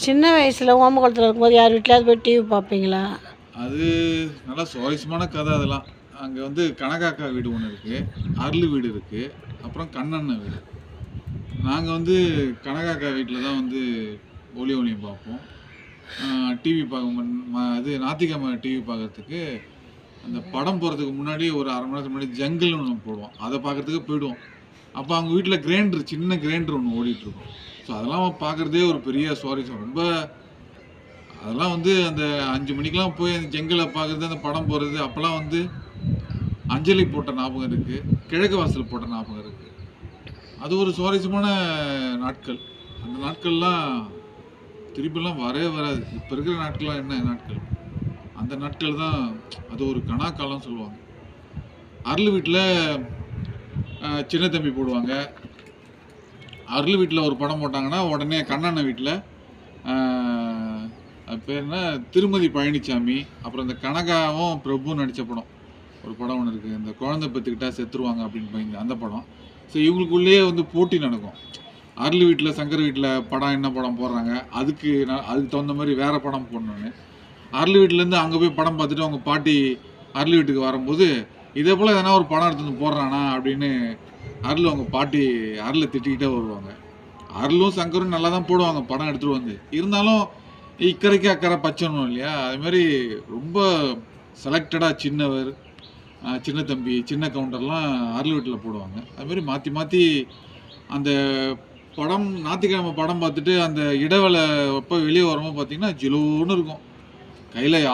சின்ன வயசில் ஓமகுளத்தில் இருக்கும்போது யார் வீட்லையாவது போய் டிவி பார்ப்பீங்களா? அது நல்லா சுவாரஸ்யமான கதை அதெல்லாம். அங்கே வந்து கனகாக்கா வீடு ஒன்று இருக்குது, அருள் வீடு இருக்குது, அப்புறம் கண்ணண்ணன் வீடு. நாங்கள் வந்து கனகாக்கா வீட்டில் தான் வந்து ஒளியும் பார்ப்போம். டிவி பார்க்க இது ஞாயிற்றுக்கிழமை டிவி பார்க்கறதுக்கு அந்த படம் போகிறதுக்கு முன்னாடி ஒரு அரை மணி நேரத்துக்கு முன்னாடி ஜங்கிள்னு ஒன்று போடுவோம். அதை பார்க்கறதுக்கு போயிடுவோம். அப்போ அவங்க வீட்டில் கிரைண்டர், சின்ன கிரைண்டர் ஒன்று ஓடிட்டுருக்கும். ஸோ அதெல்லாம் பார்க்குறதே ஒரு பெரிய சுவாரஸ்யம். ரொம்ப அதெல்லாம் வந்து அந்த 5 மணிக்கெலாம் போய் அந்த ஜங்கிளை பார்க்குறது, அந்த படம் போகிறது, அப்போல்லாம் வந்து அஞ்சலி போட்ட ஞாபகம் இருக்குது, கிழக்கு வாசல் போட்ட ஞாபகம் இருக்குது. அது ஒரு சுவாரஸ்யமான நாட்கள். அந்த நாட்கள்லாம் திருப்பிலாம் வரவே வராது. இப்போ இருக்கிற நாட்கள்லாம் என்ன நாட்கள்? அந்த நாட்கள் தான் அது ஒரு கணாக்காலம் சொல்லுவாங்க. அருள் வீட்டில் சின்ன தம்பி போடுவாங்க. அருள் வீட்டில் ஒரு படம் போட்டாங்கன்னா உடனே கண்ணண்ணன் வீட்டில் அது பேர் என்ன, திருமதி பழனிசாமி, அப்புறம் இந்த கனகாவும் பிரபு நடித்த படம் ஒரு படம் ஒன்று இருக்குது, இந்த குழந்தை பெற்றுக்கிட்டா செத்துருவாங்க அப்படின்னு பயந்து அந்த படம். ஸோ இவங்களுக்குள்ளேயே வந்து போட்டி நடக்கும். அருள் வீட்டில் சங்கர் வீட்டில் படம் என்ன படம் போடுறாங்க, அதுக்கு தகுந்த மாதிரி வேறு படம் போடணுன்னு. அருள் வீட்டிலேருந்து அங்கே போய் படம் பார்த்துட்டு அவங்க பாட்டி அருள் வீட்டுக்கு வரும்போது இதே போல் எதனா ஒரு படம் எடுத்து வந்து போடுறானா அப்படின்னு அருள் அவங்க பாட்டி அருளை திட்டிக்கிட்டே வருவாங்க. அருளும் சங்கரும் நல்லா தான் போடுவாங்க படம் எடுத்துகிட்டு வந்து. இருந்தாலும் இக்கரைக்கு அக்கறை பச்சனும் இல்லையா, அதுமாரி ரொம்ப செலக்டடாக சின்னவர், சின்ன தம்பி, சின்ன கவுண்டர்லாம் அருள் வீட்டில் போடுவாங்க. அதுமாரி மாற்றி மாற்றி அந்த படம் ஞாயிற்றுக்கிழமை படம் பார்த்துட்டு அந்த இடைவேளை எப்போ வெளியே வரும்போது பார்த்தீங்கன்னா ஜிலோன்னு இருக்கும். கையில்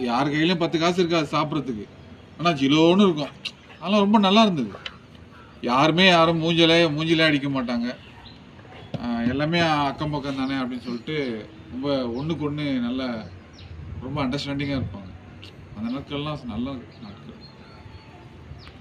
யார் கையிலையும் 10 காசு இருக்காது சாப்பிட்றதுக்கு, ஆனால் ஜிலோன்னு இருக்கும். அதெல்லாம் ரொம்ப நல்லா இருந்தது. யாரும் மூஞ்சிலே அடிக்க மாட்டாங்க. எல்லாமே அக்கம் பக்கம் தானே அப்படின்னு சொல்லிட்டு ரொம்ப ஒன்றுக்கு ஒன்று நல்ல ரொம்ப அண்டர்ஸ்டாண்டிங்காக இருப்பாங்க. அந்த நாட்கள்லாம் நல்ல நாட்கள்.